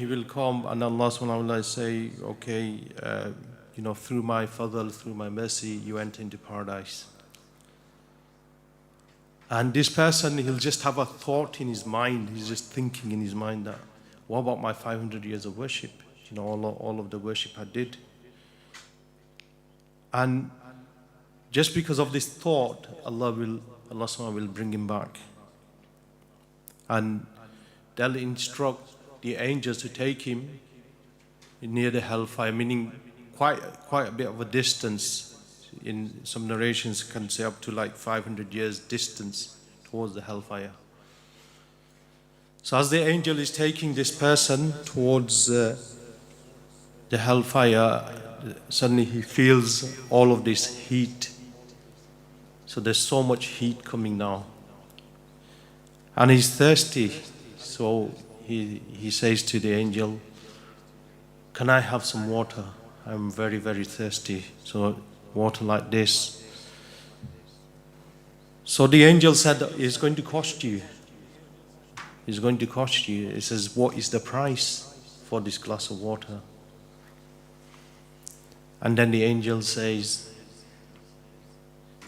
he will come and Allah subhanahu wa ta'ala say, okay, through my fadl, through my mercy, you enter into paradise. And this person, he'll just have a thought in his mind. He's just thinking in his mind that, what about my 500 years of worship? All of the worship I did. And just because of this thought, Allah subhanahu wa ta'ala will bring him back. And they'll instruct the angels to take him near the hellfire, meaning quite a bit of a distance. In some narrations can say up to like 500 years distance towards the hellfire. So as the angel is taking this person towards the hellfire, suddenly he feels all of this heat. So there's so much heat coming now. And he's thirsty. So he says to the angel, can I have some water? I'm very, very thirsty. So water like this. So the angel said, it's going to cost you. It's going to cost you. It says, what is the price for this glass of water? And then the angel says,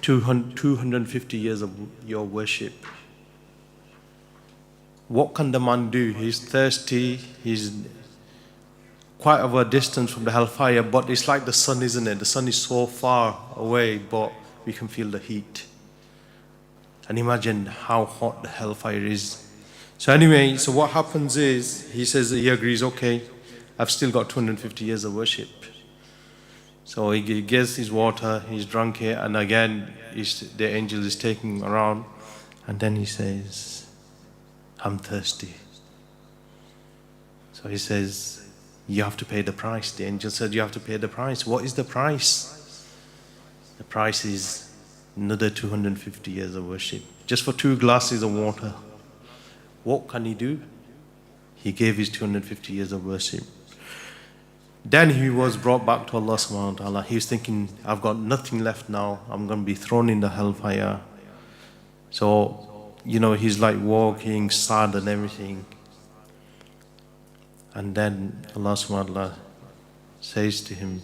250 years of your worship. What can the man do? He's thirsty, he's quite of a distance from the hellfire, but it's like the sun, isn't it? The sun is so far away, but we can feel the heat. And imagine how hot the hellfire is. So anyway, so what happens is, he says that he agrees, okay, I've still got 250 years of worship. So he gets his water, he's drunk it, and again, the angel is taking him around, and then he says, I'm thirsty. So he says, you have to pay the price. The angel said, you have to pay the price. What is the price? The price is another 250 years of worship. Just for 2 glasses of water. What can he do? He gave his 250 years of worship. Then he was brought back to Allah subhanahu wa ta'ala. He was thinking, I've got nothing left now. I'm going to be thrown in the hellfire. So, he's like walking, sad and everything. And then Allah subhanahu wa ta'ala says to him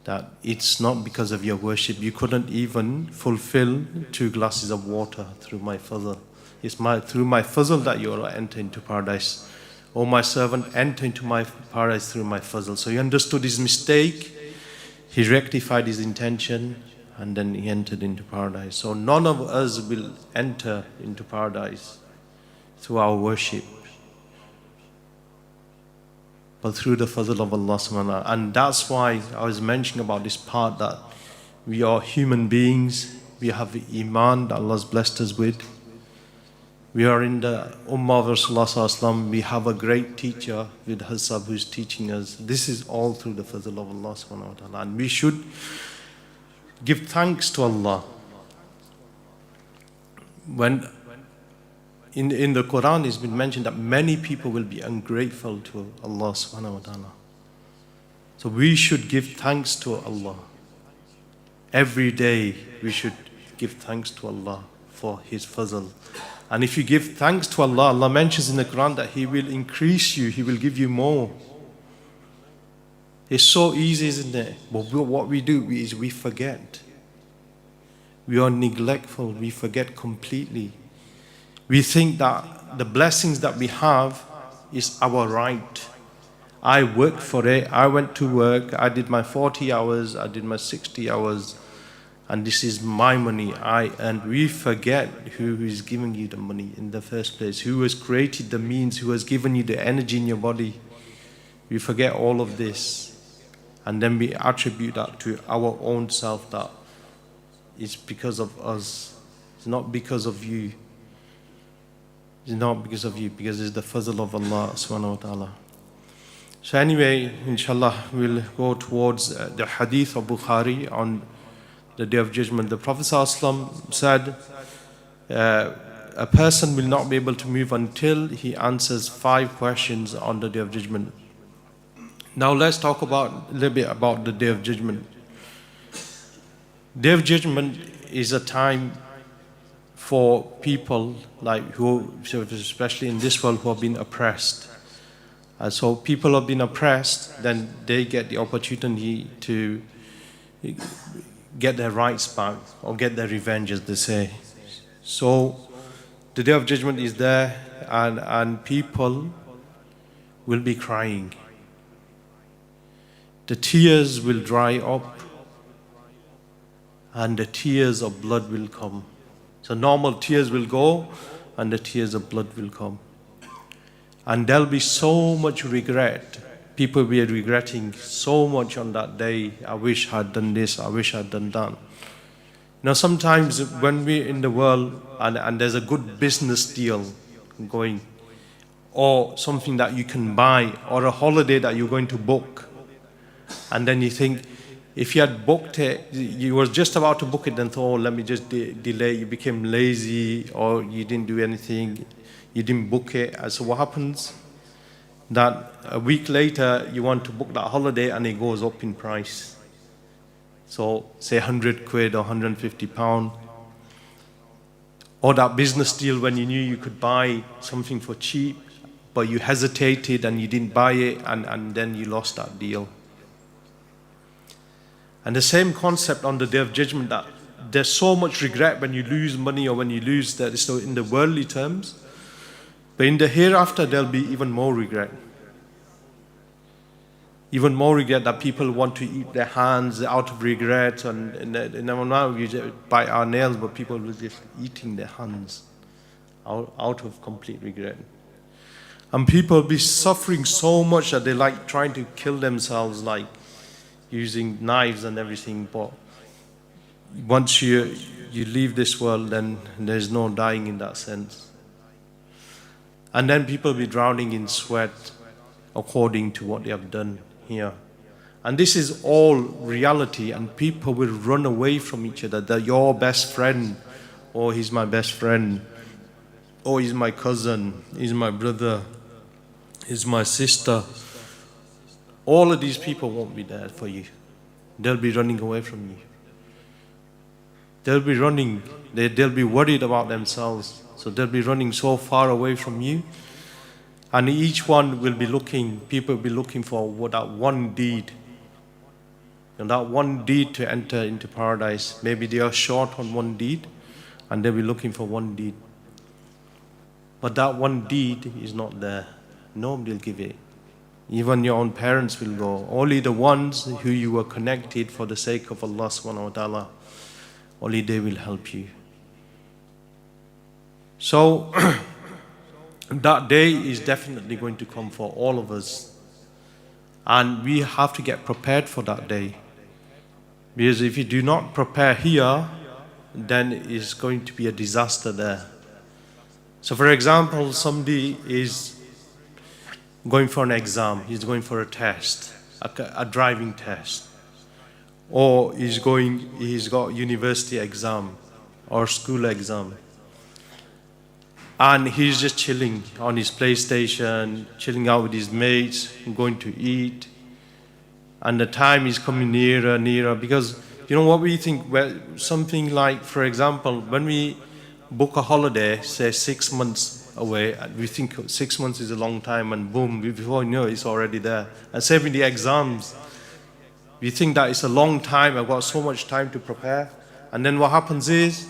that it's not because of your worship. You couldn't even fulfill 2 glasses of water through my fazl. It's through my fazl that you will enter into paradise. O my servant, enter into my paradise through my fazl. So he understood his mistake, he rectified his intention, and then he entered into paradise. So none of us will enter into paradise through our worship, but through the fazl of Allah subhanahu wa ta'ala. And that's why I was mentioning about this part, that we are human beings, we have iman that Allah's blessed us with. We are in the Ummah of Rasulullah sallallahu alaihi wasallam. We have a great teacher with Hasab who is teaching us. This is all through the fazl of Allah subhanahu wa ta'ala. And we should give thanks to Allah. When in the Quran it's been mentioned that many people will be ungrateful to Allah subhanahu wa ta'ala. So we should give thanks to Allah. Every day we should give thanks to Allah for His fazl. And if you give thanks to Allah, Allah mentions in the Quran that He will increase you, He will give you more. It's so easy, isn't it? But what we do is we forget. We are neglectful, we forget completely. We think that the blessings that we have is our right. I worked for it, I went to work, I did my 40 hours, I did my 60 hours, and this is my money. And we forget who is giving you the money in the first place, who has created the means, who has given you the energy in your body. We forget all of this. And then we attribute that to our own self, that it's because of us. It's not because of you. It's not because of you, because it's the fazl of Allah subhanahu wa ta'ala. So anyway, inshallah, we'll go towards the hadith of Bukhari on the Day of Judgment. The Prophet ﷺ said, a person will not be able to move until he answers 5 questions on the Day of Judgment. Now let's talk a little bit about the Day of Judgment. Day of Judgment is a time for people who, especially in this world, who have been oppressed. So people have been oppressed, then they get the opportunity to get their rights back or get their revenge, as they say. So the day of judgment is there, and people will be crying. The tears will dry up, and the tears of blood will come. So normal tears will go, and the tears of blood will come. And there'll be so much regret. People will be regretting so much on that day. I wish I'd done this, I wish I'd done that. Sometimes when we're in the world and there's a good business deal going, or something that you can buy, or a holiday that you're going to book, and then you think, if you had booked it, you were just about to book it, then thought, oh, let me just delay. You became lazy, or you didn't do anything, you didn't book it. And so what happens? That a week later, you want to book that holiday and it goes up in price. So say 100 quid or 150 pound. Or that business deal when you knew you could buy something for cheap, but you hesitated and you didn't buy it, and then you lost that deal. And the same concept on the Day of Judgment, that there's so much regret when you lose money or when you lose that, so in the worldly terms. But in the hereafter, there'll be even more regret. Even more regret, that people want to eat their hands out of regret. And now we just bite our nails, but people will just eating their hands out of complete regret. And people will be suffering so much that they like trying to kill themselves, like using knives and everything. But once you leave this world, then there's no dying in that sense. And then people will be drowning in sweat according to what they have done here. And this is all reality, and people will run away from each other. That your best friend, or he's my best friend, or he's my cousin, he's my brother, he's my sister. All of these people won't be there for you. They'll be running away from you. They'll be running, they'll be worried about themselves. So they'll be running so far away from you. And each one will be looking, people will be looking for that one deed. And that one deed to enter into paradise. Maybe they are short on one deed, and they'll be looking for one deed. But that one deed is not there. Nobody will give it. Even your own parents will go. Only the ones who you were connected for the sake of Allah subhanahu wa ta'ala, only they will help you. So, that day is definitely going to come for all of us. And we have to get prepared for that day. Because if you do not prepare here, then it's going to be a disaster there. So for example, somebody is going for an exam, he's going for a test, a driving test. Or he's got university exam or school exam. And he's just chilling on his PlayStation, chilling out with his mates, going to eat. And the time is coming nearer and nearer, because you know what we think, well, something like, for example, when we book a holiday, say 6 months away, we think 6 months is a long time, and boom, before you know it's already there. And same with the exams. We think that it's a long time, I've got so much time to prepare. And then what happens is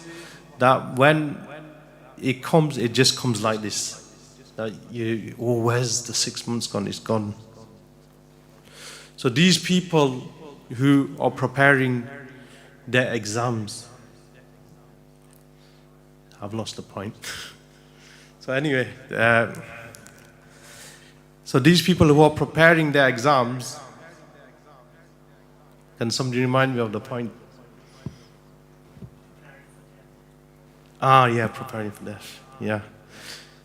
that when it comes, it just comes like this. Where's the 6 months gone? It's gone. So these people who are preparing their exams, I've lost the point. So anyway, so these people who are preparing their exams, can somebody remind me of the point? Yeah, preparing for death. Yeah.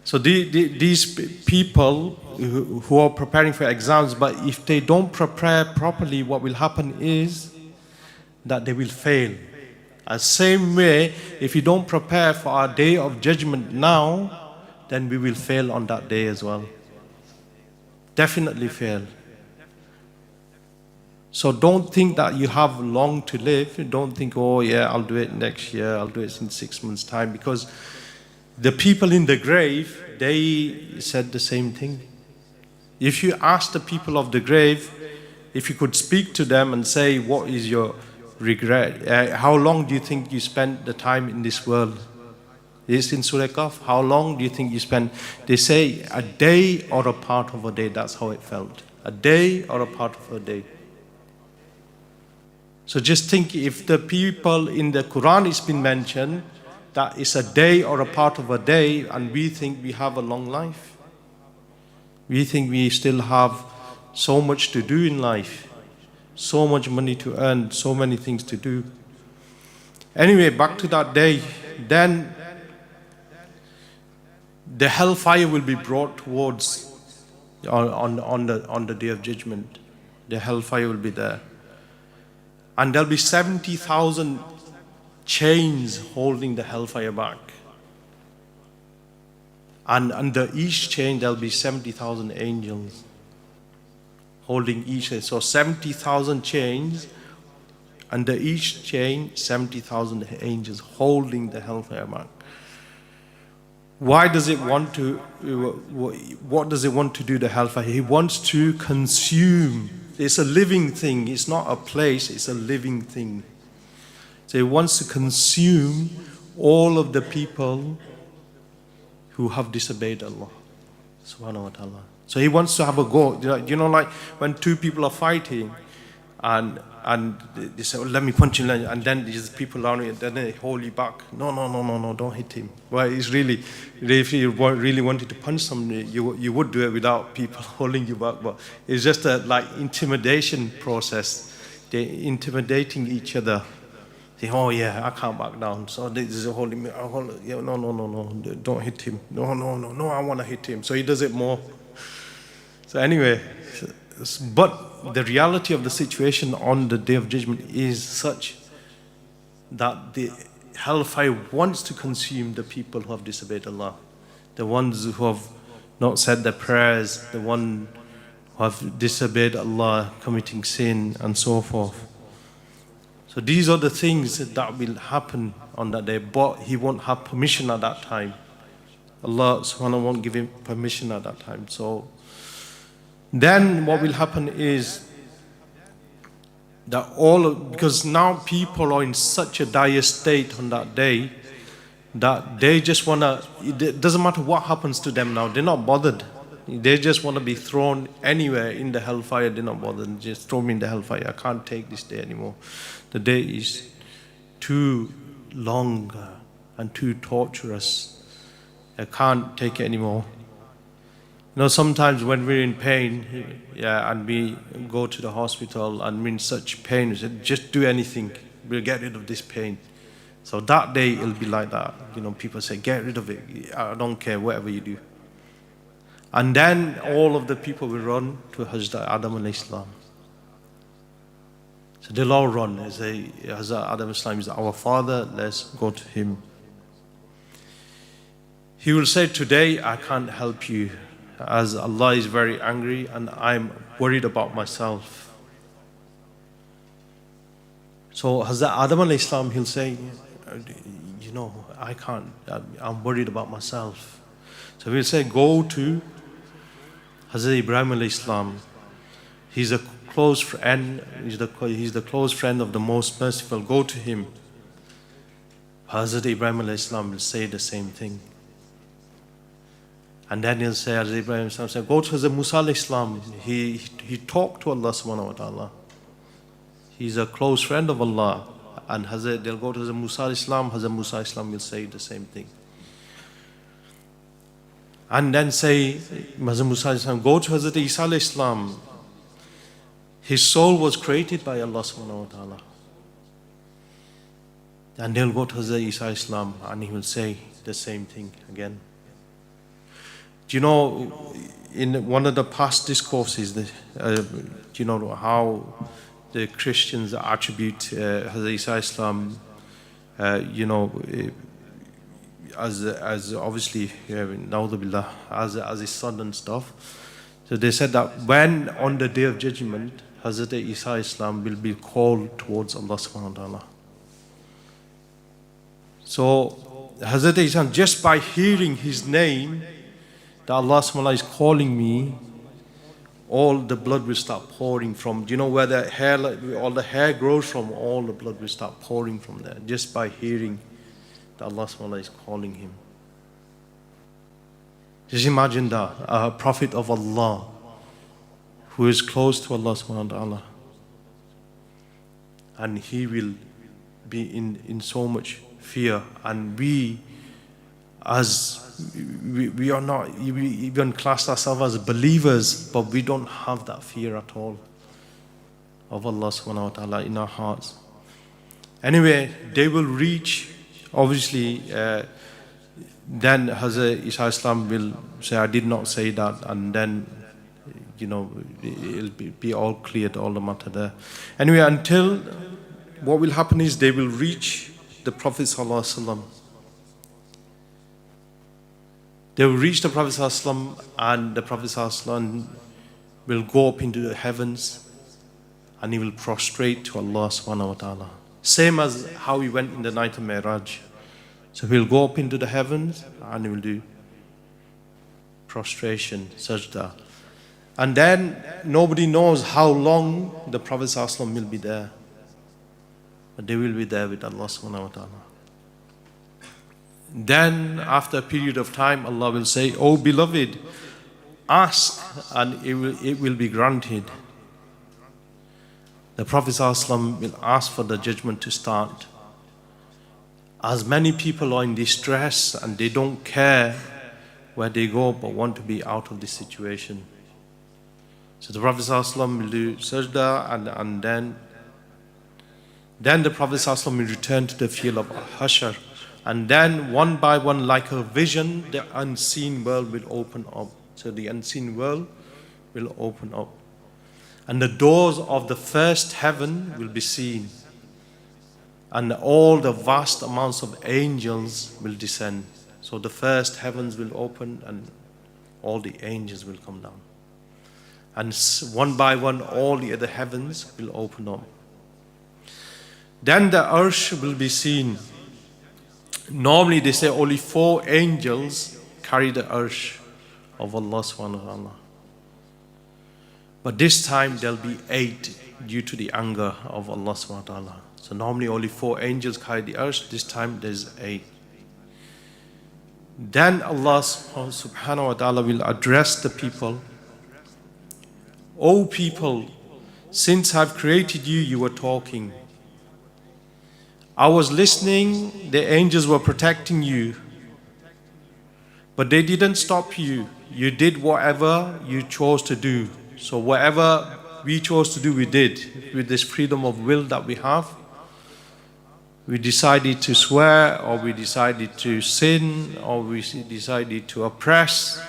So these people who are preparing for exams, but if they don't prepare properly, what will happen is that they will fail. The same way, if you don't prepare for our day of judgment now, then we will fail on that day as well. Definitely fail. So don't think that you have long to live. Don't think, oh yeah, I'll do it next year, I'll do it in 6 months' time. Because the people in the grave, they said the same thing. If you ask the people of the grave, if you could speak to them and say, what is your regret? How long do you think you spent the time in this world? It's in Surah Kahf. How long do you think you spent? They say a day or a part of a day. That's how it felt. A day or a part of a day. So just think, if the people in the Quran it's been mentioned that it's a day or a part of a day, and we think we have a long life. We think we still have so much to do in life, so much money to earn, so many things to do. Anyway, back to that day. Then the hellfire will be brought towards on the day of judgment. The hellfire will be there. And there'll be 70,000 chains holding the hellfire back. And under each chain there'll be 70,000 angels holding each. So 70,000 chains, under each chain 70,000 angels holding the hellfire back. Why does it want to, what does it want to do, the hellfire? He wants to consume. It's a living thing. It's not a place, it's a living thing. So he wants to consume all of the people who have disobeyed Allah subhanahu wa ta'ala. So he wants to have a go. You know, like when two people are fighting and they say, well, let me punch him, and then these people around you, then they hold you back. No, don't hit him. Well, it's really, if you really wanted to punch somebody, you would do it without people holding you back. But it's just a like intimidation process. They're intimidating each other. Say, oh yeah, I can't back down. So this is holding me. No, don't hit him. No, I want to hit him. So he does it more. So anyway, but the reality of the situation on the Day of Judgment is such that the hellfire wants to consume the people who have disobeyed Allah, the ones who have not said their prayers, the ones who have disobeyed Allah, committing sin and so forth. So these are the things that will happen on that day, but he won't have permission at that time. Allah subhanahu wa ta'ala won't give him permission at that time. So then what will happen is that because now people are in such a dire state on that day that they just want to, it doesn't matter what happens to them now, they're not bothered. They just want to be thrown anywhere in the hellfire, they're not bothered. Just throw me in the hellfire, I can't take this day anymore. The day is too long and too torturous. I can't take it anymore. You know, sometimes when we're in pain, and we go to the hospital and we're in such pain, we say, just do anything, we'll get rid of this pain. So that day it'll be like that. You know, people say, get rid of it, I don't care, whatever you do. And then all of the people will run to Hazrat Adam alayhi salam. So they'll all run. They say, Hazrat Adam alayhi salam is our father, let's go to him. He will say, today I can't help you, as Allah is very angry and I'm worried about myself. So Hazrat Adam alayhi salam, he'll say, you know, I can't, I'm worried about myself. So we'll say, go to Hazrat Ibrahim alayhi salam. He's a close friend, he's the close friend of the most merciful. Go to him. Hazrat Ibrahim alayhi salam will say the same thing. And then he'll say, Hazrat Ibrahim alayhi salam, go to Hazrat Musa alayhi salam. He talked to Allah subhanahu wa ta'ala. He's a close friend of Allah. And they'll go to Hazrat Musa alayhi salam. Hazrat Musa alayhi salam will say the same thing. And then say, Hazrat Musa alayhi salam, go to Hazrat Isa alayhi salam. His soul was created by Allah subhanahu wa ta'ala. And they'll go to Hazrat Isa alayhi salam and he will say the same thing again. Do you know, in one of the past discourses, do you know how the Christians attribute Hazrat Isa alayhi salam, you know, as obviously, na'udhu billah, as his son and stuff. So they said that when on the Day of Judgment, Hazrat Isa alayhi salam will be called towards Allah subhanahu wa ta'ala. So Hazrat Isa, just by hearing his name, that Allah subhanahu wa ta'ala is calling me, all the blood will start pouring from, do you know where the hair, all the hair grows from? All the blood will start pouring from there just by hearing that Allah subhanahu wa ta'ala is calling him. Just imagine that, a prophet of Allah who is close to Allah subhanahu wa ta'ala, and he will be in so much fear, and we are not even classed ourselves as believers, but we don't have that fear at all of Allah subhanahu wa ta'ala in our hearts. Anyway, they will reach, obviously, then Hazrat Isa Islam will say, I did not say that, and then, it'll be all cleared, all the matter there. Anyway, until, what will happen is they will reach the Prophet sallallahu alaihi wasallam. They will reach the Prophet ﷺ, and the Prophet ﷺ will go up into the heavens and he will prostrate to Allah subhanahu wa ta'ala. Same as how he went in the night of Mi'raj. So he will go up into the heavens and he will do prostration, sajda. And then nobody knows how long the Prophet ﷺ will be there. But they will be there with Allah subhanahu wa ta'ala. Then after a period of time, Allah will say, "O beloved, ask and it will be granted." The Prophet ﷺ will ask for the judgment to start. As many people are in distress and they don't care where they go but want to be out of this situation. So the Prophet ﷺ will do sajda, and then the Prophet ﷺ will return to the field of Hashar. And then one by one, like a vision, the unseen world will open up. So the unseen world will open up. And the doors of the first heaven will be seen. And all the vast amounts of angels will descend. So the first heavens will open and all the angels will come down. And one by one, all the other heavens will open up. Then the arsh will be seen. Normally they say only 4 angels carry the arsh of Allah subhanahu wa ta'ala. But this time there'll be 8 due to the anger of Allah subhanahu wa ta'ala. So normally only 4 angels carry the arsh, this time there's 8. Then Allah subhanahu wa ta'ala will address the people. O people, since I've created you, you were talking. I was listening, the angels were protecting you. But they didn't stop you. You did whatever you chose to do. So whatever we chose to do, we did. With this freedom of will that we have, we decided to swear, or we decided to sin, or we decided to oppress,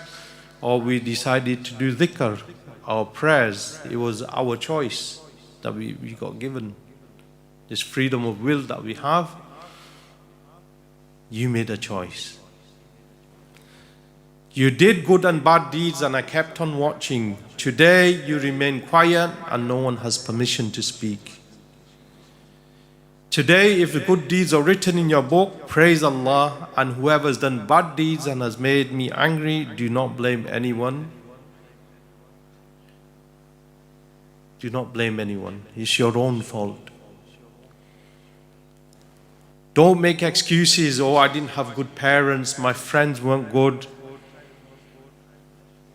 or we decided to do dhikr, our prayers. It was our choice that we got given. This freedom of will that we have, you made a choice. You did good and bad deeds and I kept on watching. Today you remain quiet and no one has permission to speak. Today, if the good deeds are written in your book, praise Allah, and whoever has done bad deeds and has made me angry, do not blame anyone. Do not blame anyone. It's your own fault. Don't make excuses. Oh, I didn't have good parents, my friends weren't good,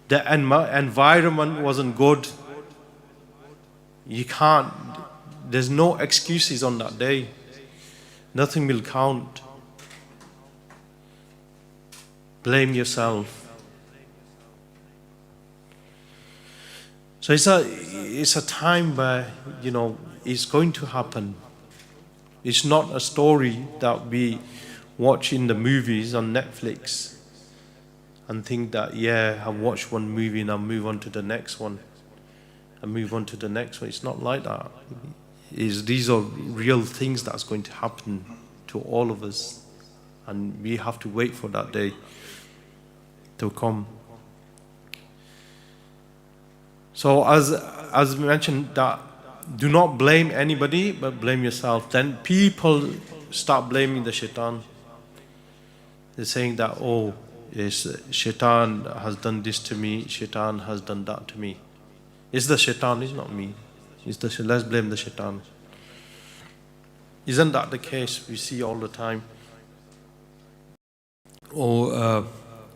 the environment wasn't good. You can't, there's no excuses on that day. Nothing will count. Blame yourself. So it's a time where, it's going to happen. It's not a story that we watch in the movies on Netflix and think that, I've watched one movie and I'll move on to the next one and move on to the next one. It's not like that. These are real things that's going to happen to all of us, and we have to wait for that day to come. So as mentioned, that do not blame anybody, but blame yourself. Then people start blaming the shaitan. They're saying that, shaitan has done this to me, shaitan has done that to me. It's the shaitan, it's not me. Let's blame the shaitan. Isn't that the case we see all the time? Or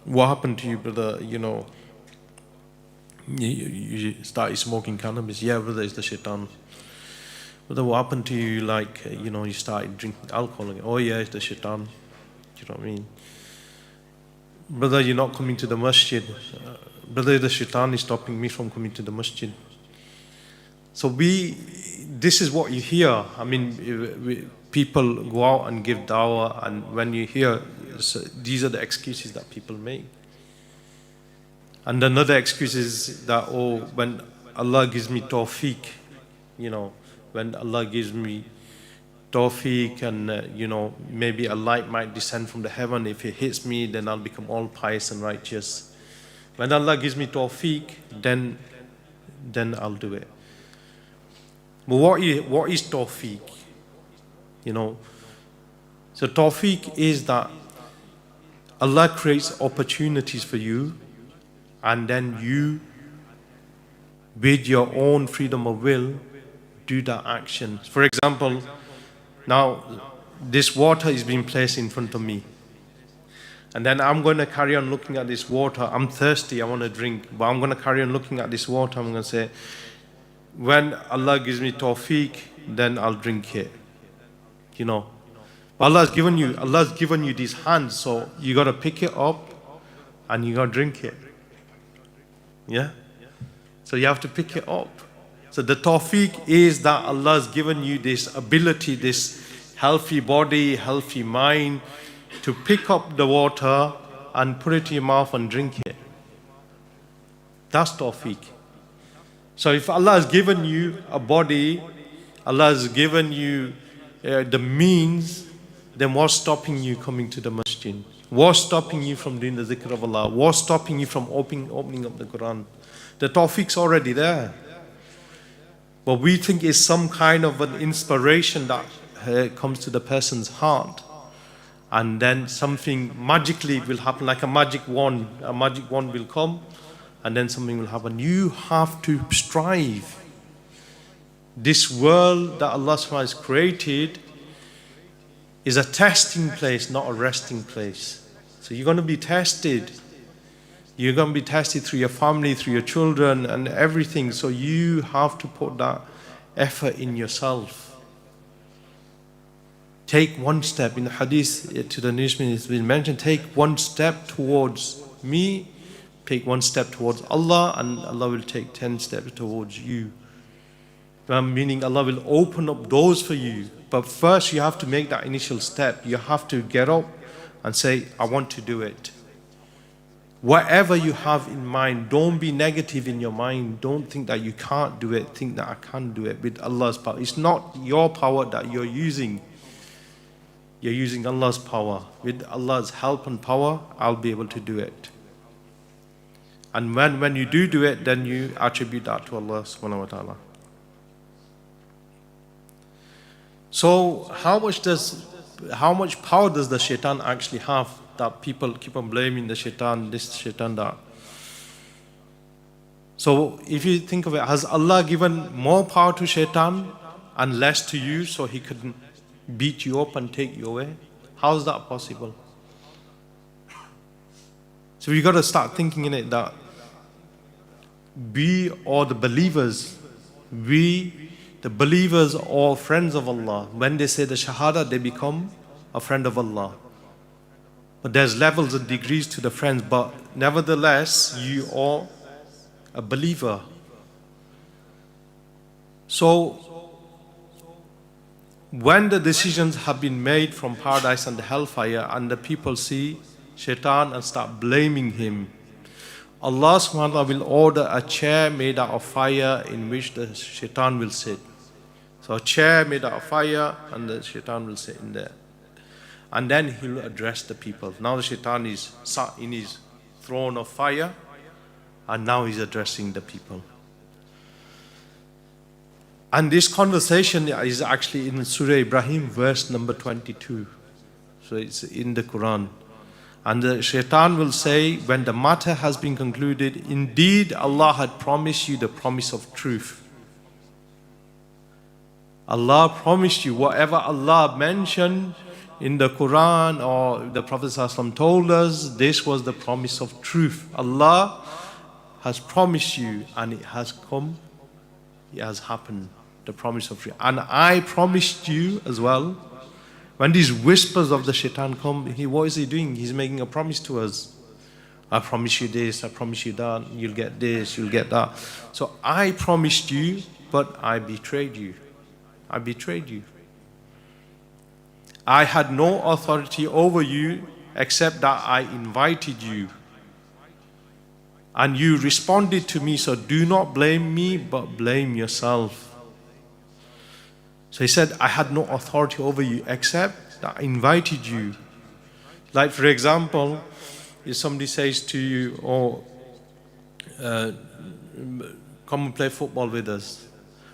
what happened to you, brother? You started smoking cannabis. Yeah, brother, it's the shaitan. Brother, what happened to you? Like, you started drinking alcohol. Oh yeah, it's the shaitan. Do you know what I mean? Brother, you're not coming to the masjid. Brother, the shaitan is stopping me from coming to the masjid. So this is what you hear. I mean, people go out and give dawah, and when you hear, these are the excuses that people make. And another excuse is that, when Allah gives me tawfiq, when Allah gives me tawfiq and, maybe a light might descend from the heaven. If it hits me, then I'll become all pious and righteous. When Allah gives me tawfiq, then I'll do it. But what is tawfiq? So tawfiq is that Allah creates opportunities for you, and then you, with your own freedom of will, do that action. For example, now this water is being placed in front of me, and then I'm going to carry on looking at this water. I'm thirsty, I want to drink, but I'm going to carry on looking at this water. I'm going to say, when Allah gives me tawfiq, then I'll drink it. Allah's given you these hands, so you got to pick it up and you got to drink it. Yeah? So you have to pick it up. So the tawfiq is that Allah's given you this ability, this healthy body, healthy mind, to pick up the water and put it in your mouth and drink it. That's tawfiq. So if Allah has given you a body, Allah has given you the means, then what's stopping you coming to the masjid? What's stopping you from doing the zikr of Allah? What's stopping you from opening up the Quran? The tawfiq's already there. But we think it's some kind of an inspiration that comes to the person's heart. And then something magically will happen, like a magic wand. A magic wand will come, and then something will happen. You have to strive. This world that Allah subhanahu wa ta'ala has created is a testing place, not a resting place. So you're going to be tested. You're going to be tested through your family, through your children and everything. So you have to put that effort in yourself. Take one step. In the hadith to the Nishmin, it's been mentioned, take one step towards me, take one step towards Allah, and Allah will take 10 steps towards you. Meaning Allah will open up doors for you. But first you have to make that initial step. You have to get up and say, I want to do it. Whatever you have in mind, don't be negative in your mind. Don't think that you can't do it. Think that I can do it with Allah's power. It's not your power that you're using. You're using Allah's power. With Allah's help and power, I'll be able to do it. And when you do it, then you attribute that to Allah subhanahu wa ta'ala. So how much power does the shaitan actually have, that people keep on blaming the shaitan, this shaitan, that? So if you think of it, has Allah given more power to shaitan and less to you, so he could beat you up and take you away? How is that possible? So we got to start thinking in it that we are the believers, the believers are friends of Allah. When they say the Shahada, they become a friend of Allah. But there's levels and degrees to the friends, but nevertheless, you are a believer. So, when the decisions have been made from paradise and the hellfire, and the people see shaitan and start blaming him, Allah subhanahu wa ta'ala will order a chair made out of fire in which the shaitan will sit. So a chair made out of fire, and the shaitan will sit in there. And then he'll address the people. Now the shaitan is sat in his throne of fire, and now he's addressing the people. And this conversation is actually in Surah Ibrahim, verse number 22. So it's in the Quran. And the shaitan will say, when the matter has been concluded, indeed Allah had promised you the promise of truth. Allah promised you whatever Allah mentioned in the Quran or the Prophet ﷺ told us, this was the promise of truth. Allah has promised you and it has come, it has happened, the promise of truth. And I promised you as well. When these whispers of the shaitan come, what is he doing? He's making a promise to us. I promise you this, I promise you that, you'll get this, you'll get that. So I promised you, but I betrayed you. I betrayed you. I had no authority over you except that I invited you. And you responded to me, so do not blame me, but blame yourself. So he said, I had no authority over you except that I invited you. Like for example, if somebody says to you, oh, come and play football with us,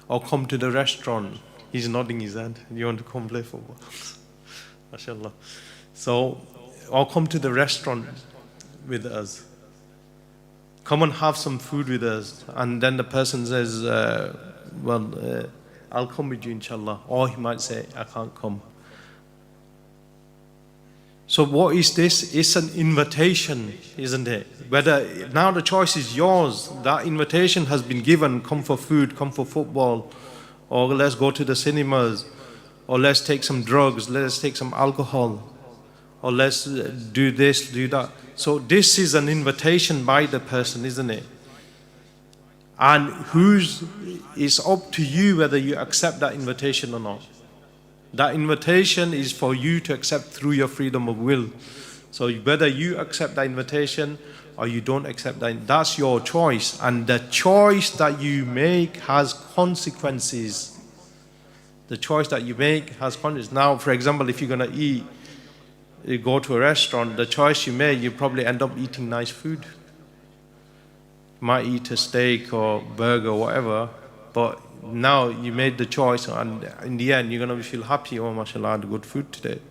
or come to the restaurant. He's nodding his head. You want to come play football? MashaAllah. So, or come to the restaurant with us. Come and have some food with us. And then the person says, I'll come with you inshallah. Or he might say, I can't come. So what is this? It's an invitation, isn't it? Whether now the choice is yours. That invitation has been given. Come for food, come for football, or let's go to the cinemas, or let's take some drugs, let's take some alcohol, or let's do this, do that. So this is an invitation by the person, isn't it? And it's up to you whether you accept that invitation or not. That invitation is for you to accept through your freedom of will. So whether you accept that invitation or you don't accept that, that's your choice. And the choice that you make has consequences. The choice that you make has consequences. Now, for example, if you're going to eat, you go to a restaurant, the choice you make, you probably end up eating nice food. You might eat a steak or burger or whatever, but now you made the choice, and in the end you're going to feel happy. Oh, mashallah, I had good food today.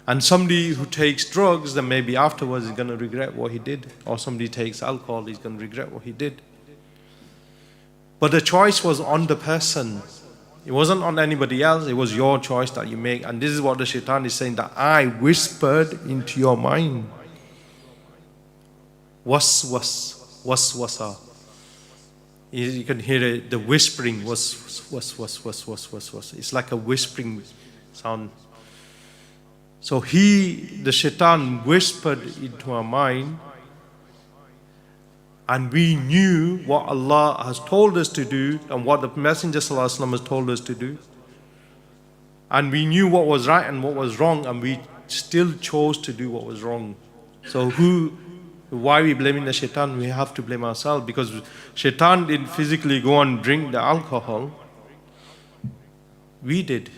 And somebody who takes drugs, then maybe afterwards he's going to regret what he did. Or somebody takes alcohol, he's going to regret what he did. But the choice was on the person. It wasn't on anybody else. It was your choice that you make. And this is what the shaitan is saying, that I whispered into your mind. Waswasa. You can hear it, the whispering was. It's like a whispering sound. So the shaitan whispered into our mind, and we knew what Allah has told us to do and what the Messenger ﷺ has told us to do. And we knew what was right and what was wrong, and we still chose to do what was wrong. So why are we blaming the shaitan? We have to blame ourselves, because shaitan didn't physically go and drink the alcohol. We did.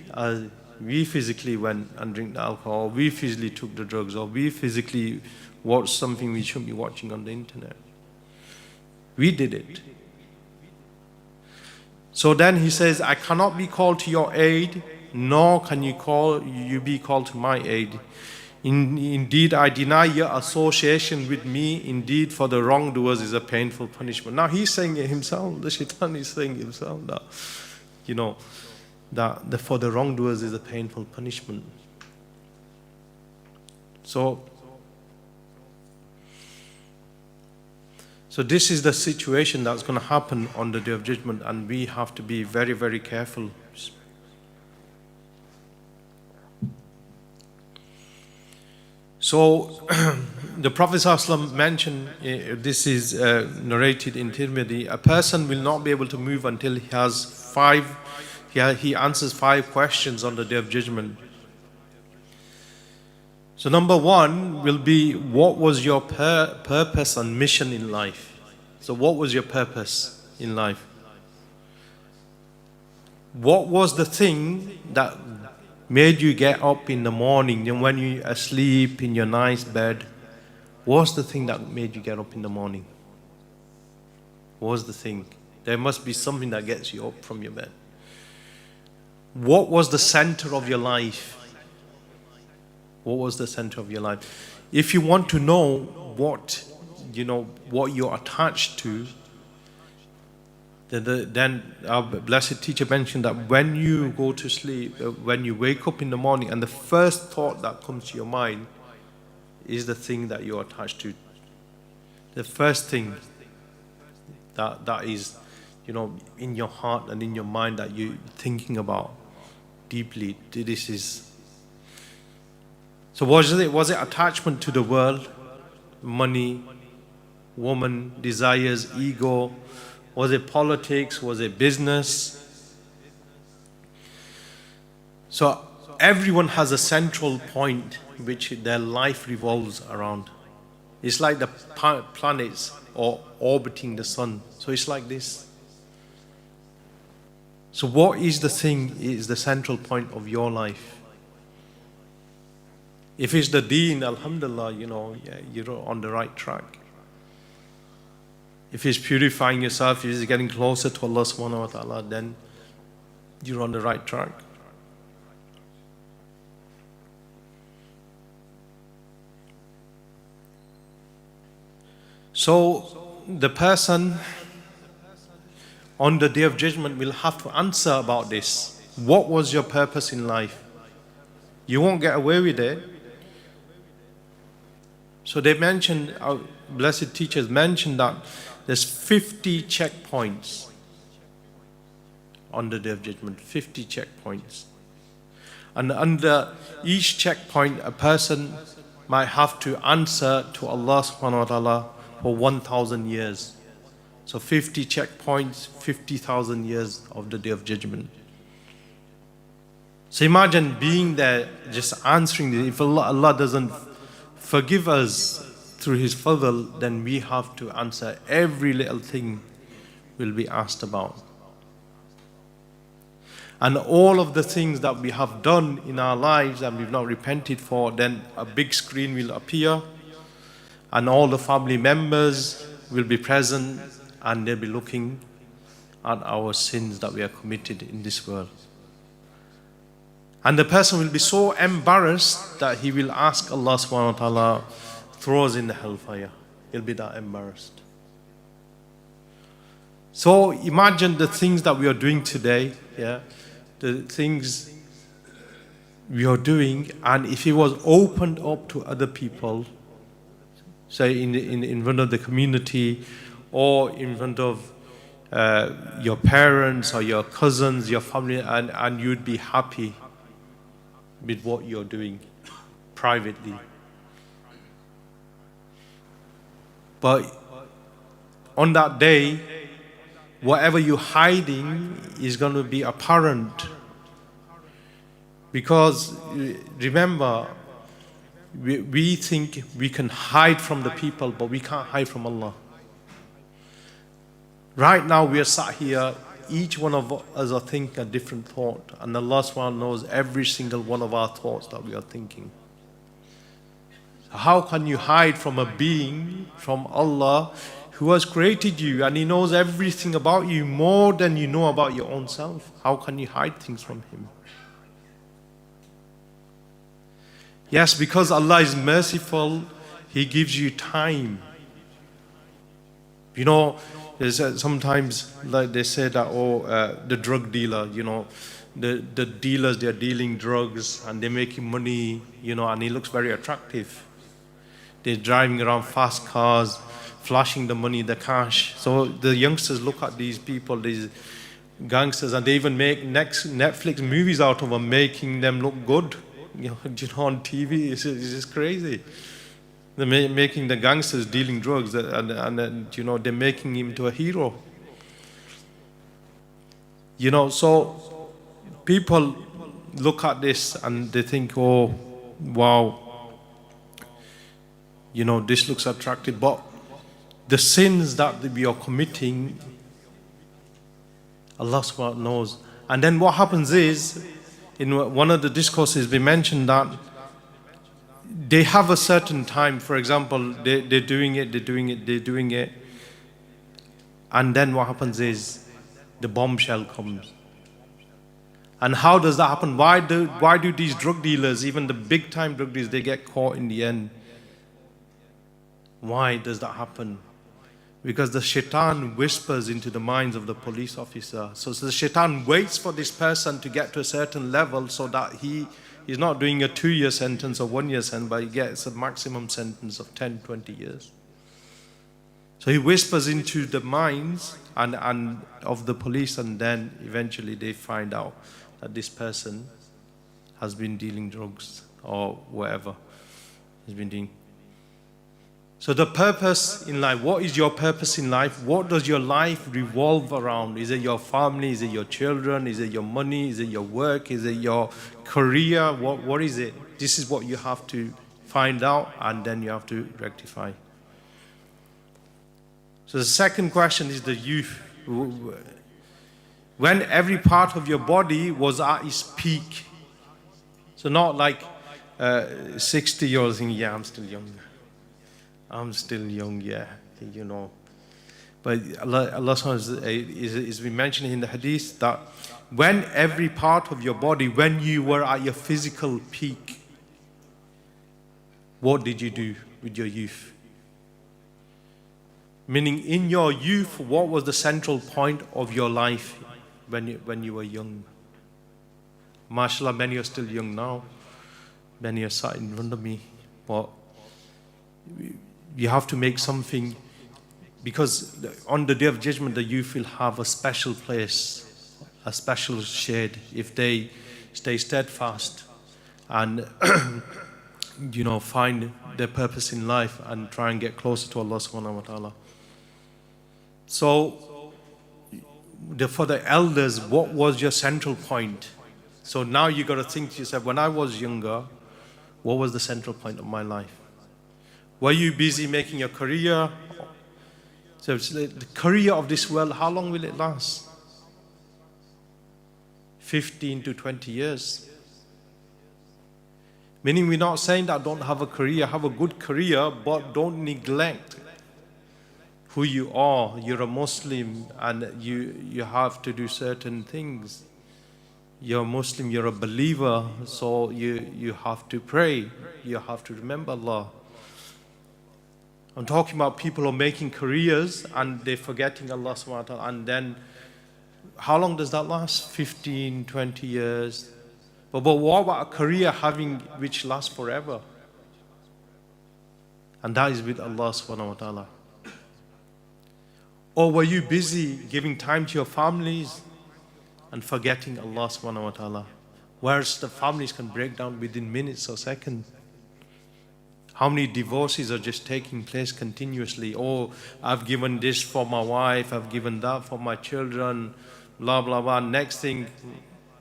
We physically went and drank the alcohol. We physically took the drugs, or we physically watched something we shouldn't be watching on the internet. We did it. So then he says, I cannot be called to your aid, nor can you be called to my aid. Indeed, I deny your association with me. Indeed, for the wrongdoers is a painful punishment. Now he's saying it himself. The shaitan is saying himself that, that for the wrongdoers is a painful punishment. So this is the situation that's going to happen on the Day of Judgment, and we have to be very, very careful. So the Prophet ﷺ mentioned, this is narrated in Tirmidhi, a person will not be able to move until he answers 5 questions on the Day of Judgment. So number 1 will be, what was your purpose and mission in life? So what was your purpose in life? What was the thing that made you get up in the morning, and when you're asleep in your nice bed? What's the thing that made you get up in the morning? What's the thing? There must be something that gets you up from your bed. What was the center of your life? What was the center of your life? If you want to know what, what you're attached to, then our blessed teacher mentioned that when you go to sleep, when you wake up in the morning, and the first thought that comes to your mind is the thing that you're attached to. The first thing that is, in your heart and in your mind that you're thinking about deeply. This is. So was it attachment to the world, money, woman, desires, ego? Was it politics? Was it business? So everyone has a central point which their life revolves around. It's like the planets are orbiting the sun. So it's like this. So what is the thing is the central point of your life? If it's the deen, alhamdulillah, you're on the right track. If it's purifying yourself, if it's getting closer to Allah subhanahu wa ta'ala, then you're on the right track. So the person on the Day of Judgment will have to answer about this. What was your purpose in life? You won't get away with it. So they mentioned, our blessed teachers mentioned that there's 50 checkpoints on the Day of Judgment, 50 checkpoints. And under each checkpoint, a person might have to answer to Allah subhanahu wa ta'ala for 1,000 years. So 50 checkpoints, 50,000 years of the Day of Judgment. So imagine being there, just answering this. If Allah doesn't forgive us through His fadl, then we have to answer every little thing will be asked about. And all of the things that we have done in our lives and we've not repented for, then a big screen will appear and all the family members will be present and they'll be looking at our sins that we have committed in this world. And the person will be so embarrassed that he will ask Allah subhanahu wa ta'ala, throw us in the hellfire. He'll be that embarrassed. So imagine the things that we are doing today, the things we are doing, and if it was opened up to other people, say in front of the community or in front of your parents or your cousins, your family, and you'd be happy with what you're doing privately. But on that day, whatever you're hiding is going to be apparent. Because remember, we think we can hide from the people, but we can't hide from Allah. Right now we are sat here, each one of us are thinking a different thought, and Allah SWT knows every single one of our thoughts that we are thinking. How can you hide from a being, from Allah, who has created you and He knows everything about you more than you know about your own self? How can you hide things from Him? Yes, because Allah is merciful, He gives you time. There's sometimes, like they say that, the drug dealer, the dealers, they're dealing drugs and they're making money, and he looks very attractive. They're driving around fast cars, flashing the money, the cash. So the youngsters look at these people, these gangsters, and they even make Netflix movies out of them, making them look good, on TV. It's just crazy. They're making the gangsters dealing drugs, and they're making him to a hero. So people look at this and they think, oh, wow, this looks attractive. But the sins that we are committing, Allah subhanahu wa ta'ala knows. And then what happens is, in one of the discourses we mentioned that they have a certain time. For example, they're doing it. And then what happens is the bombshell comes. And how does that happen? Why do these drug dealers, even the big time drug dealers, they get caught in the end? Why does that happen? Because the shaitan whispers into the minds of the police officer. So the shaitan waits for this person to get to a certain level so that he's not doing a 2-year sentence or 1-year sentence, but he gets a maximum sentence of 10, 20 years. So he whispers into the minds and of the police, and then eventually they find out that this person has been dealing drugs or whatever he's been doing. So the purpose in life, what is your purpose in life? What does your life revolve around? Is it your family? Is it your children? Is it your money? Is it your work? Is it your career? What is it? This is what you have to find out, and then you have to rectify. So the second question is the youth. When every part of your body was at its peak. So not like 60-year-olds saying, yeah, I'm still young, yeah, you know. But Allah is been mentioning in the hadith that when every part of your body, when you were at your physical peak, what did you do with your youth? Meaning in your youth, what was the central point of your life when you were young? MashaAllah, many are still young now. Many are sat in front of me. But you have to make something, because on the Day of Judgment, the youth will have a special place, a special shade, if they stay steadfast and find their purpose in life and try and get closer to Allah subhanahu wa ta'ala. So, for the elders, what was your central point? So now you got to think to yourself, when I was younger, what was the central point of my life? Were you busy making your career? So the career of this world, how long will it last? 15 to 20 years. Meaning we're not saying that don't have a career, have a good career, but don't neglect who you are. You're a Muslim and you have to do certain things. You're a Muslim, you're a believer, so you have to pray. You have to remember Allah. I'm talking about people who are making careers and they're forgetting Allah subhanahu wa ta'ala. And then, how long does that last? 15, 20 years. But what about a career which lasts forever? And that is with Allah subhanahu wa ta'ala. Or were you busy giving time to your families and forgetting Allah subhanahu wa ta'ala? Whereas the families can break down within minutes or seconds. How many divorces are just taking place continuously? Oh, I've given this for my wife, I've given that for my children, blah, blah, blah. Next thing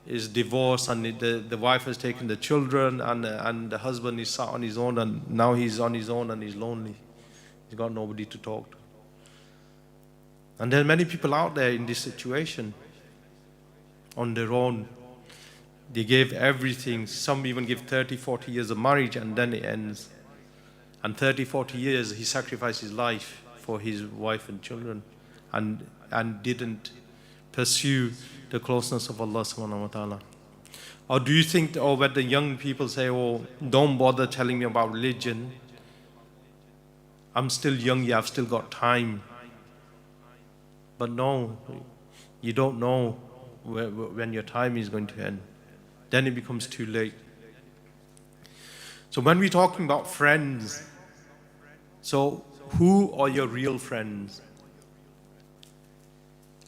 is divorce, and the wife has taken the children, and the husband is sat on his own, and now he's on his own and he's lonely. He's got nobody to talk to. And there are many people out there in this situation on their own. They gave everything. Some even give 30, 40 years of marriage and then it ends. And 30, 40 years he sacrificed his life for his wife and children and didn't pursue the closeness of Allah subhanahu wa ta'ala. Or do you think, when the young people say, oh, don't bother telling me about religion. I'm still young, yeah, I've still got time. But no, you don't know when your time is going to end. Then it becomes too late. So when we're talking about friends, so who are your real friends?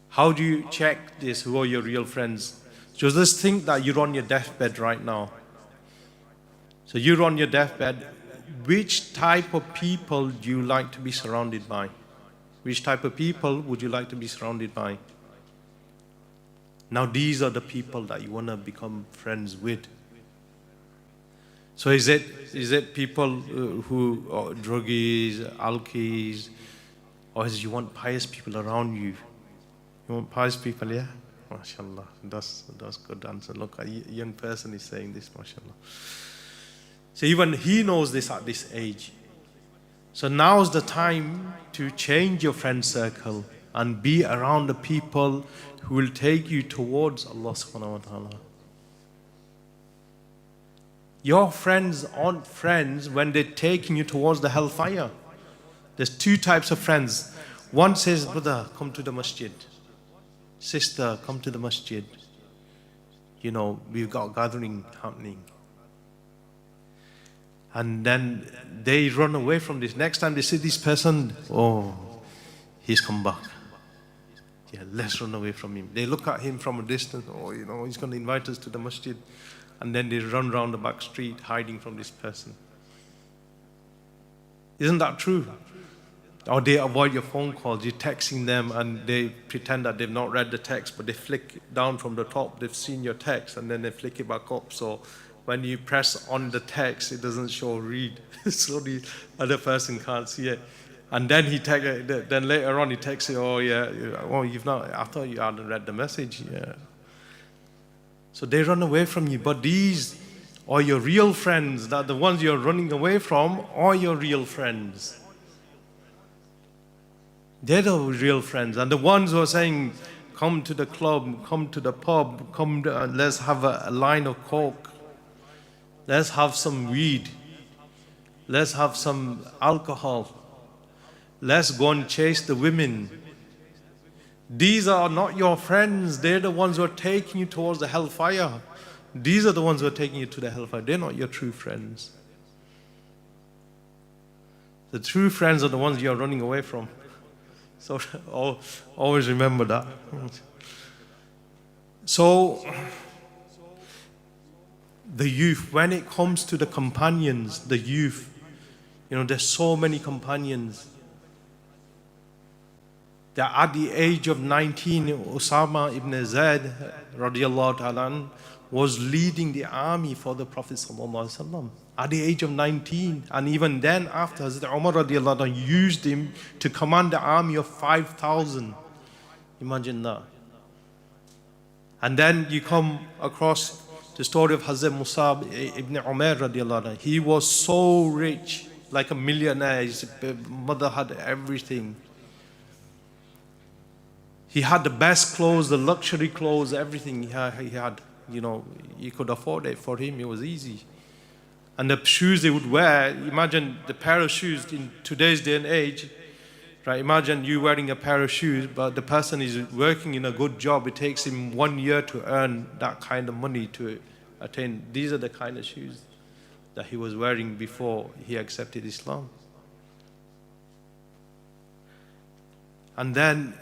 How do you check this? Who are your real friends? So just think that you're on your deathbed right now. So you're on your deathbed. Which type of people do you like to be surrounded by? Which type of people would you like to be surrounded by? Now these are the people that you want to become friends with. So is it people who are druggies, alkies, or is you want pious people around you? You want pious people, yeah? MashaAllah, that's good answer. Look, a young person is saying this, MashaAllah. So even he knows this at this age. So now's the time to change your friend circle and be around the people who will take you towards Allah subhanahu wa ta'ala. Your friends aren't friends when they're taking you towards the hellfire. There's two types of friends. One says, brother, come to the masjid. Sister, come to the masjid. You know, we've got a gathering happening. And then they run away from this. Next time they see this person, oh, he's come back. Yeah, let's run away from him. They look at him from a distance. Oh, you know, he's going to invite us to the masjid. And then they run around the back street hiding from this person. Isn't that true? Or they avoid your phone calls. You're texting them and they pretend that they've not read the text, but they flick down from the top. They've seen your text and then they flick it back up. So when you press on the text, it doesn't show read. So the other person can't see it. And then then later on he texts you, oh yeah, oh you've not, I thought you hadn't read the message. Yeah. So they run away from you. But these are your real friends, that the ones you're running away from are your real friends. They're the real friends. And the ones who are saying, come to the club, come to the pub, let's have a line of coke. Let's have some weed. Let's have some alcohol. Let's go and chase the women. These are not your friends. They're the ones who are taking you towards the hellfire. These are the ones who are taking you to the hellfire. They're not your true friends. The true friends are the ones you're running away from. So always remember that. So the youth, when it comes to the companions, the youth, you know, there's so many companions. That at the age of 19, Usama ibn Zayd radiallahu ta'ala was leading the army for the Prophet sallallahu alaihi wasallam. At the age of 19, and even then after, Hazrat Umar radiallahu ta'ala used him to command the army of 5,000. Imagine that. And then you come across the story of Hazrat Musab ibn Umair radiallahu ta'ala. He was so rich, like a millionaire. His mother had everything. He had the best clothes, the luxury clothes, everything he had. You know, he could afford it. For him, it was easy. And the shoes they would wear, imagine the pair of shoes in today's day and age, right? Imagine you wearing a pair of shoes, but the person is working in a good job. It takes him 1 year to earn that kind of money to attain. These are the kind of shoes that he was wearing before he accepted Islam. And then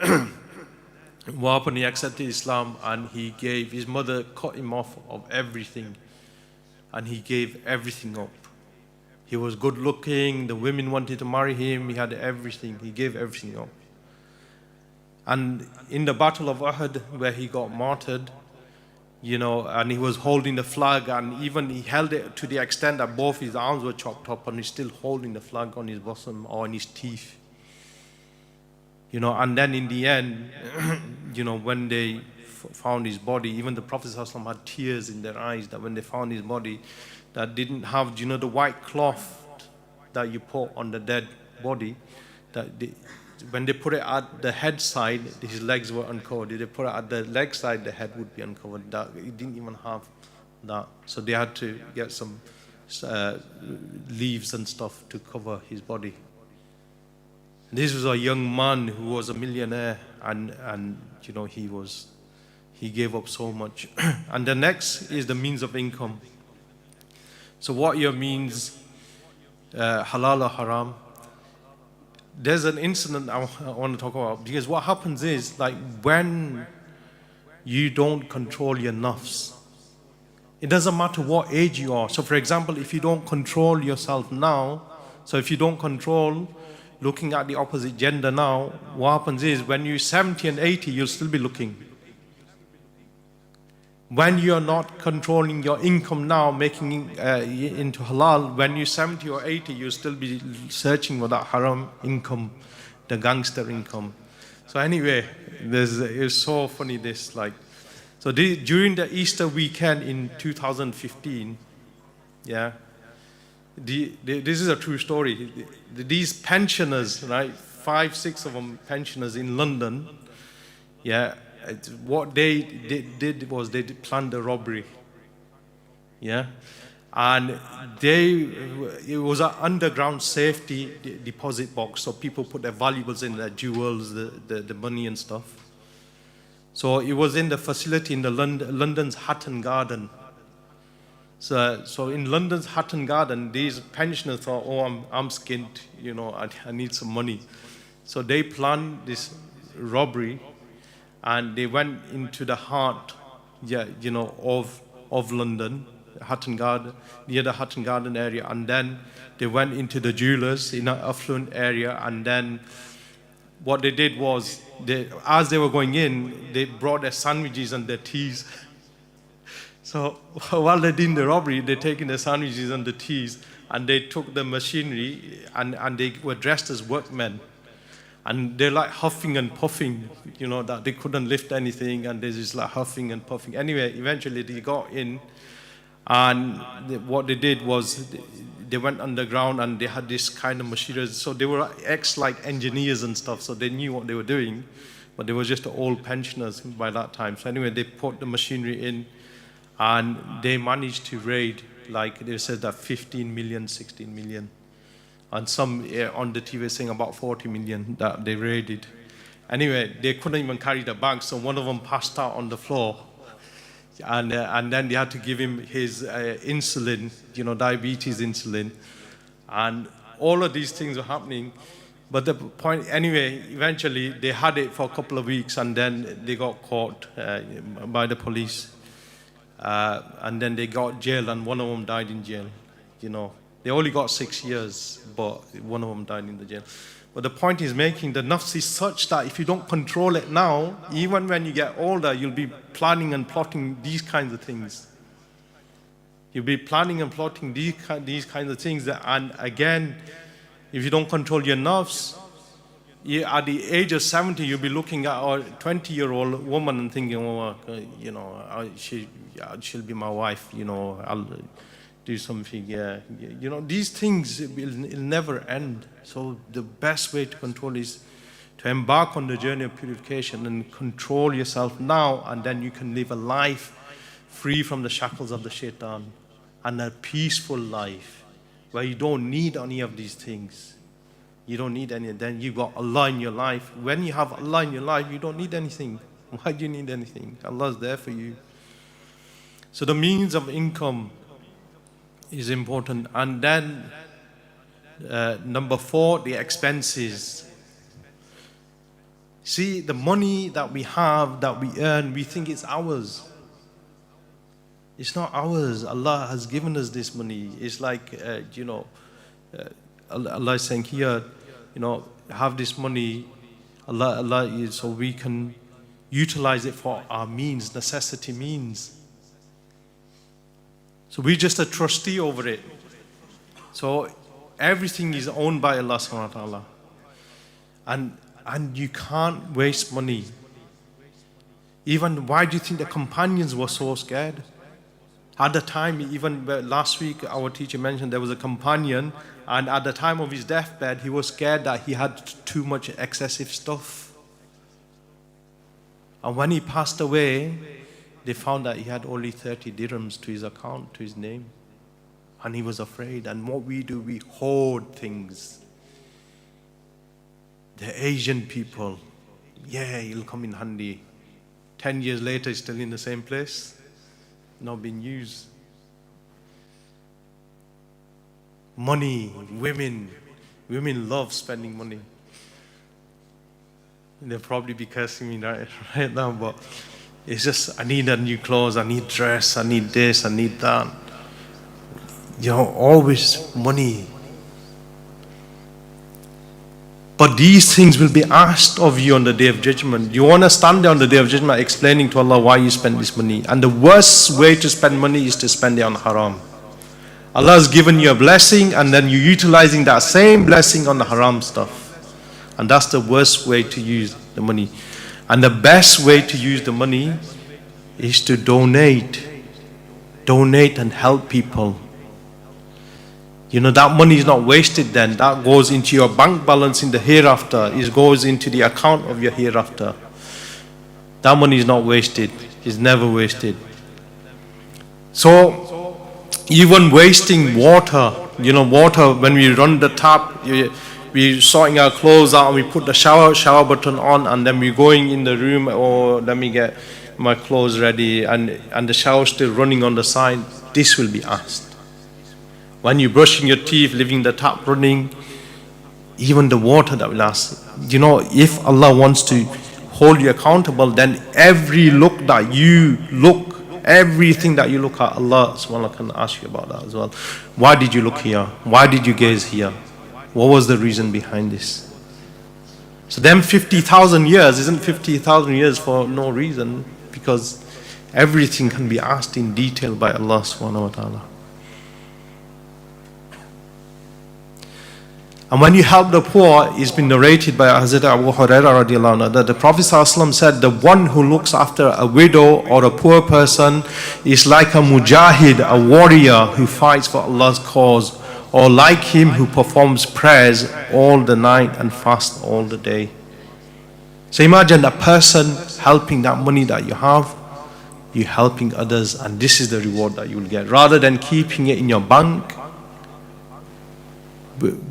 what happened? He accepted Islam and he gave, his mother cut him off of everything and he gave everything up. He was good looking, the women wanted to marry him, he had everything, he gave everything up. And in the Battle of Uhud, where he got martyred, you know, and he was holding the flag, and even he held it to the extent that both his arms were chopped up and he's still holding the flag on his bosom or on his teeth. You know, and then in the end, you know, when they found his body, even the Prophet ﷺ had tears in their eyes that when they found his body, that didn't have, you know, the white cloth that you put on the dead body, that when they put it at the head side, his legs were uncovered. If they put it at the leg side, the head would be uncovered. That, it didn't even have that. So they had to get some leaves and stuff to cover his body. This was a young man who was a millionaire, and you know, he gave up so much. And the next is the means of income. So what your means, halal or haram? There's an incident I want to talk about, because what happens is, like, when you don't control your nafs, it doesn't matter what age you are. So for example, if you don't control yourself now, so if you don't control looking at the opposite gender now, what happens is when you're 70 and 80, you'll still be looking. When you're not controlling your income now, making it into halal, when you're 70 or 80, you'll still be searching for that haram income, the gangster income. So anyway, it's so funny this, like, so during the Easter weekend in 2015, yeah, this is a true story. These pensioners, right, 5, 6 of them pensioners in London, yeah, what they did was they planned a robbery, yeah, And it was an underground safety deposit box, so people put their valuables in, their jewels, the money and stuff. So it was in the facility in the London's Hatton Garden. So in London's Hatton Garden, these pensioners thought, oh, I'm skint, I need some money. So they planned this robbery, and they went into the heart, of London, Hatton Garden, near the Hatton Garden area, and then they went into the jewelers in an affluent area, and then what they did was, as they were going in, they brought their sandwiches and their teas. So while they're doing the robbery, they're taking the sandwiches and the teas, and they took the machinery, and they were dressed as workmen. And they're like huffing and puffing, that they couldn't lift anything, and they're just like huffing and puffing. Anyway, eventually they got in, and what they did was they went underground, and they had this kind of machinery. So they were like engineers and stuff, so they knew what they were doing, but they were just old pensioners by that time. So anyway, they put the machinery in, and they managed to raid, like they said that 15 million, 16 million. And some on the TV saying about 40 million that they raided. Anyway, they couldn't even carry the bag, so one of them passed out on the floor. And then they had to give him his insulin, diabetes insulin. And all of these things were happening. But the point, anyway, eventually they had it for a couple of weeks, and then they got caught by the police. And then they got jailed, and one of them died in jail, They only got 6 years, but one of them died in the jail. But the point is making, the nafs is such that if you don't control it now, even when you get older, you'll be planning and plotting these kinds of things. You'll be planning and plotting these kinds of things. And again, if you don't control your nafs, at the age of 70, you'll be looking at a 20-year-old woman and thinking, she'll be my wife, I'll do something, these things will never end. So the best way to control is to embark on the journey of purification and control yourself now, and then you can live a life free from the shackles of the shaitan, and a peaceful life where you don't need any of these things. You don't need any. Then you've got Allah in your life. When you have Allah in your life, you don't need anything. Why do you need anything? Allah's there for you. So the means of income is important. And then number 4, the expenses. See, the money that we have, that we earn, we think it's ours. It's not ours. Allah has given us this money. It's like, Allah is saying here, have this money, Allah, so we can utilize it for our means, necessity means. So we're just a trustee over it. So everything is owned by Allah subhanahu wa ta'ala. And you can't waste money. Even, why do you think the companions were so scared? At the time, even last week, our teacher mentioned there was a companion, and at the time of his deathbed, he was scared that he had too much excessive stuff. And when he passed away, they found that he had only 30 dirhams to his account, to his name. And he was afraid. And what we do, we hoard things. The Asian people, it'll come in handy. 10 years later, it's still in the same place, not being used. Money, women love spending money. They'll probably be cursing me right now, but it's just, I need a new clothes, I need dress, I need this, I need that. Always money. But these things will be asked of you on the Day of Judgment. You want to stand there on the Day of Judgment explaining to Allah why you spend this money. And the worst way to spend money is to spend it on haram. Allah has given you a blessing, and then you're utilizing that same blessing on the haram stuff. And that's the worst way to use the money. And the best way to use the money is to donate. Donate and help people. That money is not wasted then. That goes into your bank balance in the hereafter. It goes into the account of your hereafter. That money is not wasted. It's never wasted. So, Even wasting water, water, when we run the tap, we sorting our clothes out, and we put the shower button on, and then we're going in the room, or let me get my clothes ready, and the shower still running on the side. This will be asked. When you're brushing your teeth, leaving the tap running, even the water that will ask. If Allah wants to hold you accountable, then every look that you look, everything that you look at, Allah subhanahu wa ta'ala can ask you about that as well. Why did you look here? Why did you gaze here? What was the reason behind this? So them 50,000 years isn't 50,000 years for no reason, because everything can be asked in detail by Allah subhanahu wa ta'ala. And when you help the poor, it's been narrated by Hazrat Abu Hurairah radiallahu anhu that the Prophet ﷺ said, the one who looks after a widow or a poor person is like a mujahid, a warrior who fights for Allah's cause, or like him who performs prayers all the night and fasts all the day. So imagine a person helping that money that you have, you're helping others, and this is the reward that you will get. Rather than keeping it in your bank,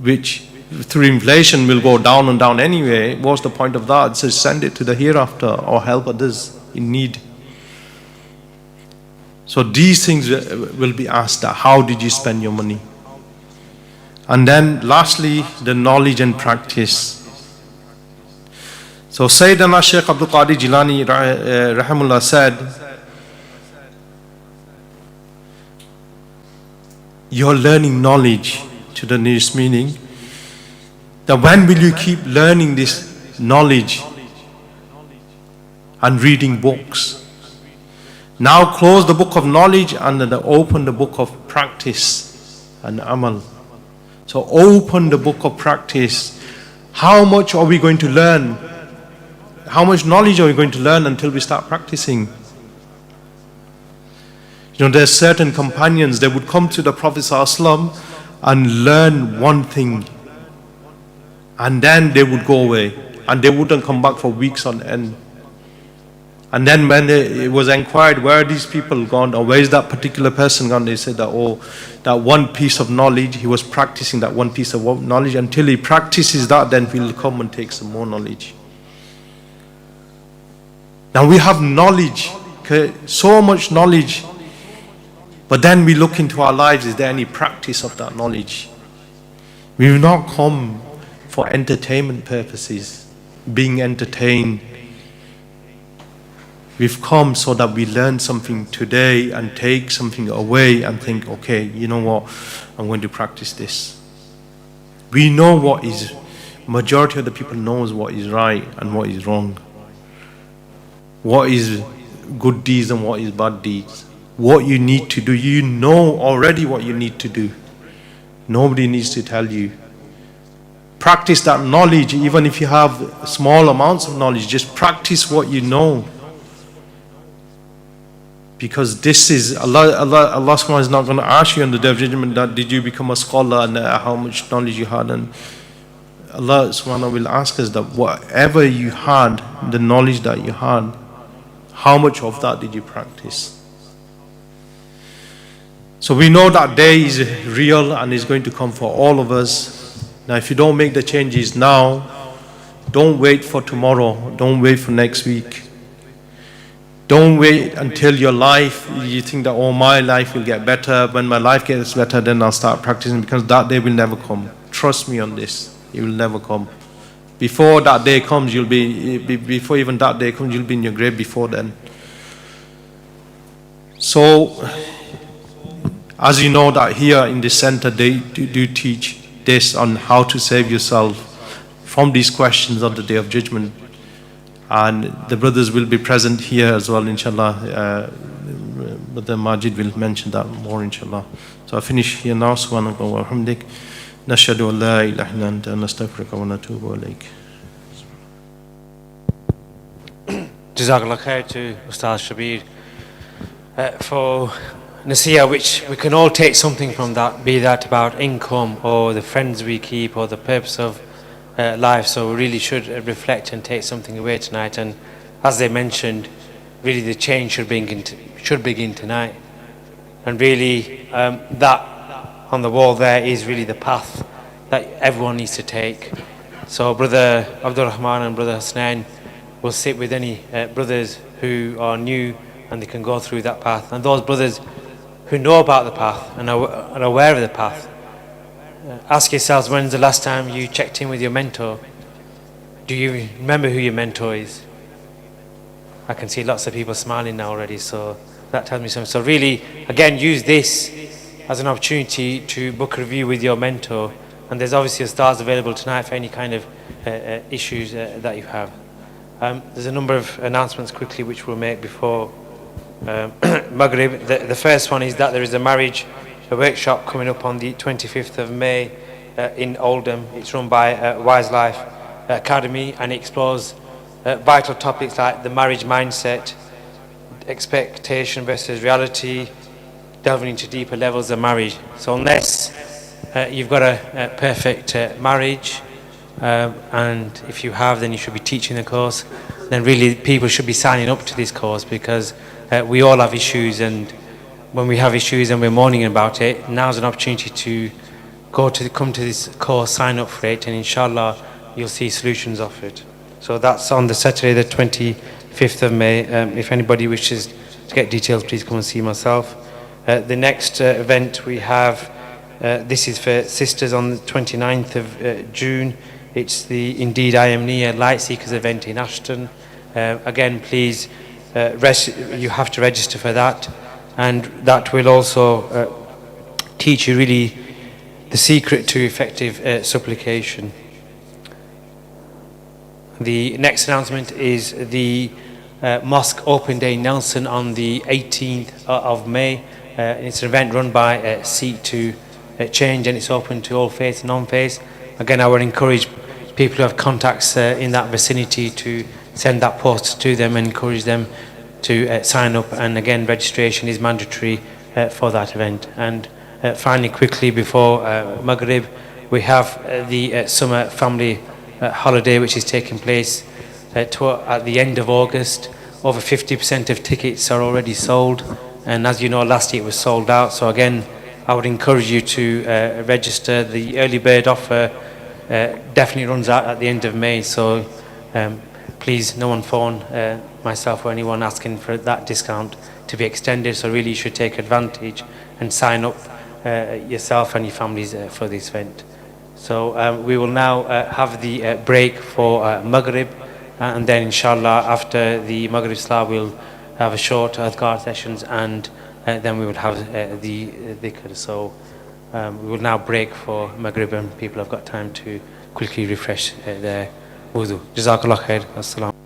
which through inflation will go down and down anyway, what's the point of that? So send it to the hereafter or help others in need. So these things will be asked. How did you spend your money? And then lastly, the knowledge and practice. So Sayyidina Shaykh Abdul Qadir Jilani rahimahullah said, you're learning knowledge, to the nearest meaning, that when will you keep learning this knowledge and reading books? Now close the book of knowledge and then open the book of practice and amal. So open the book of practice. How much are we going to learn? How much knowledge are we going to learn until we start practicing? There's certain companions, they would come to the Prophet ﷺ and learn one thing, and then they would go away, and they wouldn't come back for weeks on end. And then when it was inquired, where are these people gone, or where is that particular person gone, they said that, that one piece of knowledge, he was practicing that one piece of knowledge. Until he practices that, then he'll come and take some more knowledge. Now we have knowledge, so much knowledge, but then we look into our lives, is there any practice of that knowledge? We've not come for entertainment purposes, being entertained. We've come so that we learn something today and take something away and think, okay, you know what, I'm going to practice this. We know what is, majority of the people knows what is right and what is wrong. What is good deeds and what is bad deeds. What you need to do, you know already what you need to do. Nobody needs to tell you. Practice that knowledge, even if you have small amounts of knowledge, just practice what you know. Because this is, Allah subhanahu wa ta'ala is not going to ask you on the day of judgment that did you become a scholar and how much knowledge you had. And Allah subhanahu wa ta'ala will ask us that whatever you had, the knowledge that you had, how much of that did you practice? So we know that day is real and is going to come for all of us. Now if you don't make the changes now, don't wait for tomorrow, don't wait for next week. Don't wait until your life, you think that, oh, my life will get better. When my life gets better, then I'll start practicing, because that day will never come. Trust me on this, it will never come. Before that day comes, before even that day comes, you'll be in your grave before then. So, as you know that here in this center, they do teach this on how to save yourself from these questions on the Day of Judgment. And the brothers will be present here as well, inshallah. Brother Majid will mention that more, inshallah. So I finish here now. Subhanaka wa hamdik. Nashhadu an la ilaha illa anta nastaghfiruka wa natubu ilayk. Jazakallah khair to Ustaad Shabbir for Nasiya, which we can all take something from that, be that about income or the friends we keep or the purpose of life. So we really should reflect and take something away tonight. And as they mentioned, really the change should begin tonight. And really, that on the wall there is really the path that everyone needs to take. So Brother Abdul Rahman and Brother Hasnan will sit with any brothers who are new, and they can go through that path. And those brothers who know about the path and are aware of the path, ask yourselves, when's the last time you checked in with your mentor? Do you remember who your mentor is? I can see lots of people smiling now already, so that tells me something. So really, again, use this as an opportunity to book a review with your mentor. And there's obviously stars available tonight for any kind of issues that you have. There's a number of announcements quickly which we'll make before Maghrib. The first one is that there is a workshop coming up on the 25th of May in Oldham. It's run by Wise Life Academy, and it explores vital topics like the marriage mindset, expectation versus reality, delving into deeper levels of marriage. So unless you've got a perfect marriage, and if you have, then you should be teaching the course, then really people should be signing up to this course, because we all have issues, and when we have issues and we're mourning about it, now's an opportunity to come to this course, sign up for it, and inshallah you'll see solutions offered. So that's on the Saturday the 25th of May. If anybody wishes to get details, please come and see myself. The next event we have, this is for sisters on the 29th of June. It's the Indeed I Am Near Light Seekers event in Ashton. Again, please, you have to register for that, and that will also teach you really the secret to effective supplication. The next announcement is the Mosque Open Day in Nelson on the 18th of May. It's an event run by Seek to Change, and it's open to all faiths and non-faiths. Again, I would encourage people who have contacts in that vicinity to send that post to them and encourage them to sign up. And again, registration is mandatory for that event. And finally, quickly before Maghrib, we have the summer family holiday, which is taking place at the end of August. Over 50% of tickets are already sold, and as you know, last year it was sold out. So again, I would encourage you to register. The early bird offer definitely runs out at the end of May, so please, no one phone myself or anyone asking for that discount to be extended. So really you should take advantage and sign up yourself and your families for this event. So we will now have the break for Maghrib, and then inshallah after the Maghrib Salah we'll have a short adhkar sessions, and then we will have the dhikr. So we will now break for Maghrib, and people have got time to quickly refresh their wudu. Jazakallah khair. As-salam.